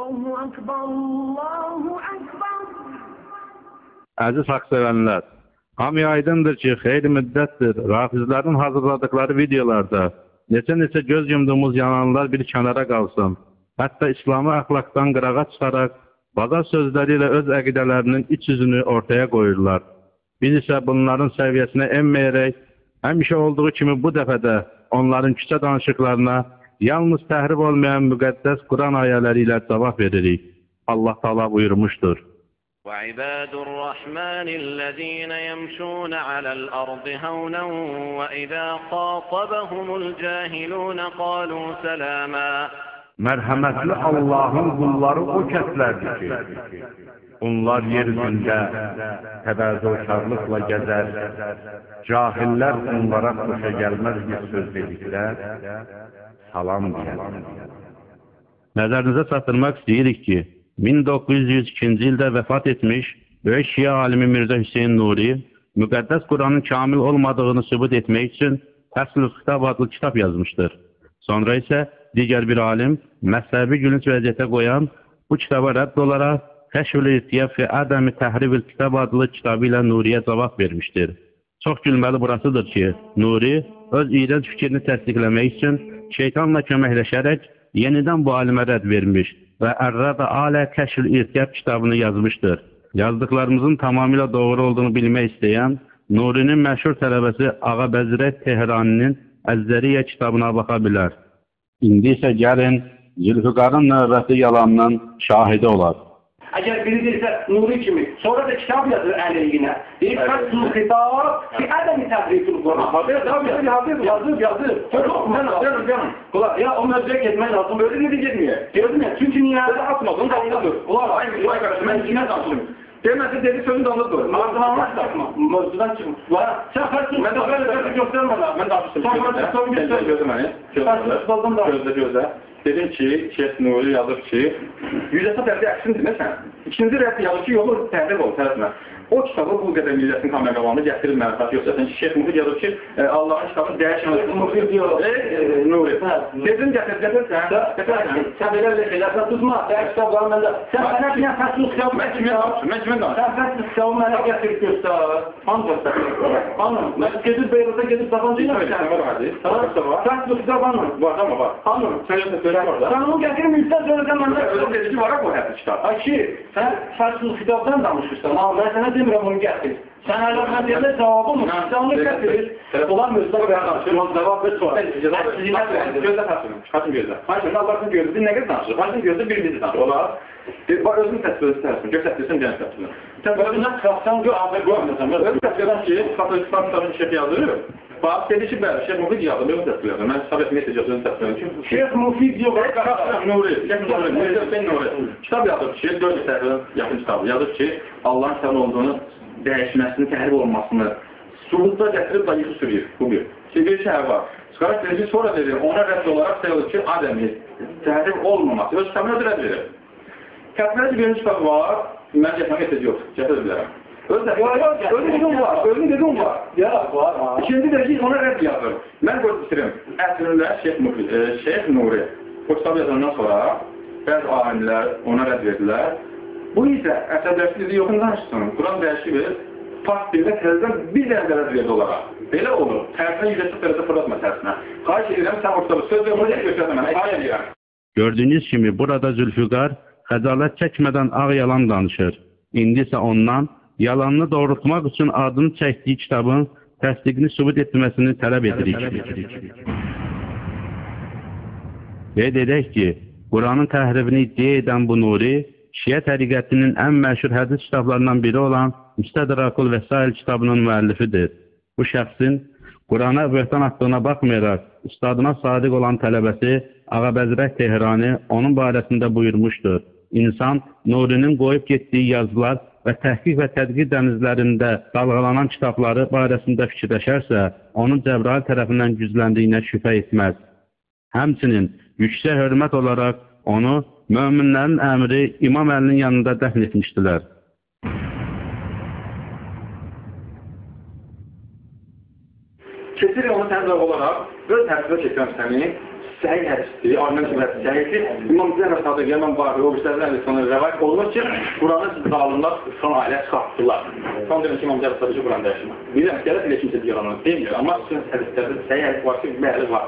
Allahu Ekber, Allahu Ekber. Əziz haqq sevənlər, hamıya aydındır ki, xeyli müddətdir rafizlərin hazırladıkları videolarda neçə göz yumduğumuz yananlar bir kənara qalsın. Hətta İslamı əxlaqdan qırağa çıxaraq, bazar sözləri ilə öz əqidələrinin iç yüzünü ortaya qoyurlar. Biz isə bunların səviyyəsinə enməyərək, həmişə olduğu kimi bu dəfə də onların küçə danışıqlarına yalnız təhrif olmayan müqəddəs Quran ayələri ilə cavab veririk. Allah Teala buyurmuşdur. وعباد الرحمن الذين يمشون على الأرض هونا وإذا خاطبهم الجاهلون قالوا سلاما. Mərhəmətli Allahın qulları o kəslərdir ki, onlar yer üzündə təvazökarlıqla gəzər, cahillər onlara xoşa gəlməz bir söz dedikdə, salam deyər. Nəzərinizə çatdırmaq istəyirik ki, 1902-ci ildə vəfat etmiş böyük Şia alimi Mirzə Hüseyin Nuri, müqəddəs Quranın kamil olmadığını sübut etmək üçün Fəslül Xitab adlı kitab yazmışdır. Sonra isə digər bir alim məzhəbi gülünc vəziyyətə qoyan bu kitaba rədd olaraq Kəşf-ül İrtiyab fi Ədəmi Təhrifül Kitab adlı kitabı ilə Nuriyə cavab vermişdir. Çox gülməli burasıdır ki, Nuri öz iyrənc fikrini təsdiqləmək üçün şeytanla köməkləşərək yenidən bu alimə rədd vermiş və Ər-Rəd Alə Kəşf-ül İrtiyab kitabını yazmışdır. Yazdıqlarımızın tamamilə doğru olduğunu bilmək istəyən Nurinin məşhur tələbəsi Ağa Bəzrət Tehraninin Əzzəriyyə kitabına baxa bilər. İndi isə gəlin Zülfüqarın növbəti yalanının şahidi olar. Əgər biri deyirsə Nuri kimi, sonra da kitab yazır əleyhinə. Deyir, Fəslül Xitab fi Ədəmi Təhrifül Quran. Yazır. Ya o mövzuya getmək lazım, böyle dedi getməyə. Gördün ya, çünki niyazı atmadın, dalında dur. Mən kimə danışım? Deməsi dedi, sözün dalında dur. Mağazılanlar çıxma, mövzudan çıxma. Sən Fəslül Xitabı göstərmə lan. Mən danışım. Gözlə. Dedim ki, Şeyh Nuri yazır ki, yüzəsə dərdi əksindir nə sən? İkinci rədd yazır ki, yolu təhrif ol, tərəfmə. O kitabı bu qədər millətin kamerqalarını gətirir mənfəti yoxsasın. Şeyh Nuri yazır ki, Allahın kitabını dəyişməsi. Nuri. Dedim gətirsən. Sən belə eləsən, tutma. Dəyək kitabları məndə. Sən mənə bilən Fəslül Xitabı mən kimə danışım? Sən Fəslül Xitabı mənə gətirib göstər. Hanı göstər? Hanı? Mən gedib Beyruzda gedib tabancı ilə Fəslül Xitabı hanı? Var ama var. Hanı? Sen onu getirmişsen söylesen ben de öyle dedici var bu hep kitap. Ayşe, sen Fəslül Xitabdan danışırsan. Ama ben sana demirəm onu getir. Sen hala ben deyəndə cevabı mı? Sen onu getirir. Onlar mövzuda bir danışır. Cevap ve sual. Gözlə Fəslül. Kaçın gözlə. Ayşe, Allah'ın gözü bir nə qədər danışır? Ayşe'nin gözü bir bizi danışır. Olar. Bak özünü təsvir etsin. Göstərsin gənc təsvirini. Sen özündən çıxarsan gör, ağzı qoyamıyorsan. Özünü təsvir edən ki, Fəslül Şeyh yazır. Bak dedi ki, bəli, Şeyh Mufid yazdım, yox təsvirlədim. Mən Sabit mesaj yazıyorum təsvirlədim ki, Şeyh Mufid yox, Nuri, kitab yazır ki, 4 səhifədən yaxın kitabı yazır ki, Allah'ın kitabı olduğunu dəyişməsini, təhrif olmasını, subutda gətirib da yıxı sürüyor, bu bir. Bir şey var. Çıxaraq dedi, sonra dedi, ona rədd olaraq sayılır ki, Adəmi təhrif olmaması, öz kitabına rədd verir. Kəsməli birinci kitabı var, mən gətirmə mesaj yox, gətirə bilərəm. Öyle dedim var. Ya var. İkinci de ki ona rədd yazır. Mən götürürüm. Əslində Şeyh Nuri. O kitab yazandan sonra bəzi alimlər ona rədd verdilər. Bu isə əsəbləşdirdiyi yoxun danışsın. Quran dəyişir. Fars dilinə təzədən bir dənə rədd verdi olaraq. Belə olur. Tərsinə yüzəçək tərədə fırlatma tərsinə. Xahiş edirəm, sən o kitabı söz verməyəcək göstərmə mənə. Xahiş edirəm. Gördüyünüz kimi burada Zülfüqar xəcalət çəkmədən ağ yalan danışır. İndi isə ondan yalanını doğrultmaq üçün adını çəkdiyi kitabın təsdiqini sübut etməsini tələb edirik. Qeyd edək ki, Quranın təhrifini iddia edən bu Nuri, Şiə təriqətinin ən məşhur hədis kitablarından biri olan Müstədrakul Vəsail kitabının müəllifidir. Bu şəxsin Qurana böhtan atdığına baxmayaraq, ustadına sadiq olan tələbəsi Ağa Bəzrət Tehrani onun barəsində buyurmuşdur. İnsan Nurinin qoyub getdiyi yazılar və təhqiq və tədqiq dənizlərində dalğalanan kitabları barəsində fikirləşərsə, onun Cəbrail tərəfindən gücləndiyinə şübhə etməz. Həmçinin yüksək hörmət olaraq onu möminlərin əmri İmam Əlinin yanında dəfn etmişdilər. Keçir onu sən olaraq, öz həbsdə çəkirəm səni, səhih hədisdir, alimlər kimi səhihdir. İmam Zəhra Sadıq, İmam Bahri, o birislərdən sonra rəvayət olunur ki, Quranı zalimlər son ailə çıxartdılar. Son demək ki, İmam Zəhra Sadıq Quran dəyişmə. Bilirəm, gələk elə kimsə yalanı deyilmir, amma sizin hədislərdə səhih hədis var ki, bəli var.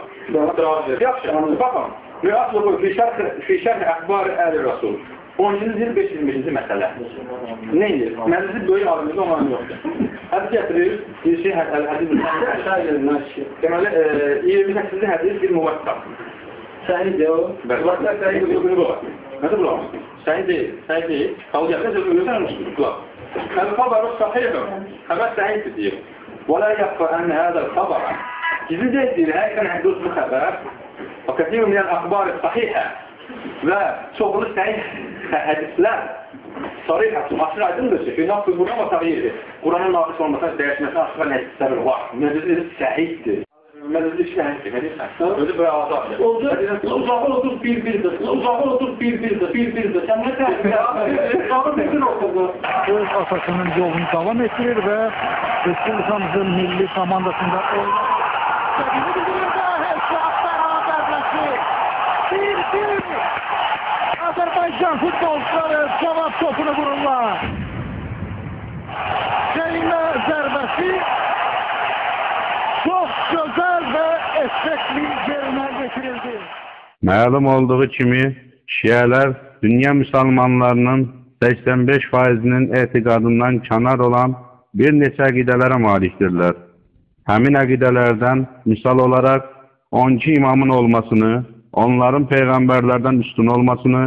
Yaxşı, baxın, müaslıqı fi şərh əxbar əli Rasul. 10-cu il 525-ci məsələ. Neydir? Məclisi böyük alimizdə olan yoxdur. Hədis gətirir, bir şey hədis deməli, 28-ci hədis bir müvaqqat. Səhiydir o. Müvaqqat səhiydir, bir qulaq. Nədir qulaq? Səhih deyil. Qalı gəlsə, ölürsən qulaq. El-xabaru sahihun. Xəbər səhihdir deyir. Və la yaxfa ən hədəl xabara. Gizli deyil, həqiqən həddus bu xəbər. Və kəthir minəl əxbari sahihə. Və çoxlu səhih hədislər sarihətun, aşırı aydındır ki, naqs Quran və təğyirdir. Quranın naqs olmasına dəyişməsinə aşırı hədislər var. Məclisi səhihdir. Məclisi səhihdir, nə deyirsən? Özü böyle azad. Uzağı otur bir-birdir. Uzağı otur bir-birdir. Sən nə təhlükə? Uzağı bir-bir oturdu. Öz atasının yolunu davam ettirir və Respublikamızın milli komandasında oynar. Azərbaycan futbolçuları cavab topunu vururlar. Çeynə zərbəsi çox gözəl və effektli yerinə getirildi. Məlum olduğu kimi, Şiələr dünya müsəlmanlarının 85%-nin etiqadından kənar olan bir neçə əqidələrə malikdirlər. Həmin əqidələrdən misal olaraq 12 imamın olmasını, onların peyğəmbərlərdən üstün olmasını,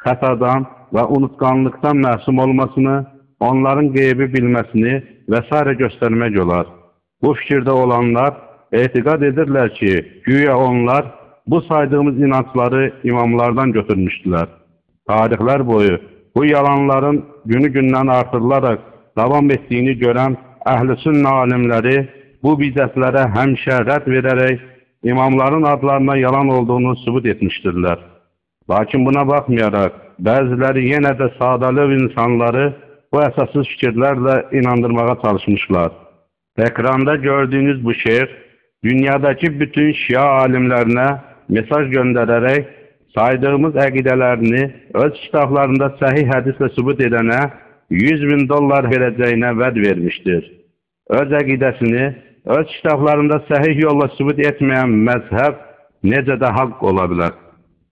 xətadan və unutqanlıqdan məsum olmasını, onların qeybi bilməsini və s. göstərmək olar. Bu fikirdə olanlar etiqad edirlər ki, güya onlar bu saydığımız inancları imamlardan götürmüşdülər. Tarixlər boyu bu yalanların günü-gündən artırılaraq davam etdiyini görən əhl-i sünnə alimləri bu bidətlərə həmişə rədd verərək imamların adlarına yalan olduğunu sübut etmişdirlər. Lakin buna baxmayaraq, bəziləri yenə də sadalıq insanları bu əsassız fikirlərlə inandırmağa çalışmışlar. Ekranda gördüyünüz bu şeir, dünyadakı bütün şia alimlərinə mesaj göndərərək saydığımız əqidələrini öz kitablarında səhih hədislə sübut edənə $100.000 verəcəyinə vəd vermişdir. Öz əqidəsini öz kitablarında səhih yolla sübut etməyən məzhəb necə də haqq ola bilər?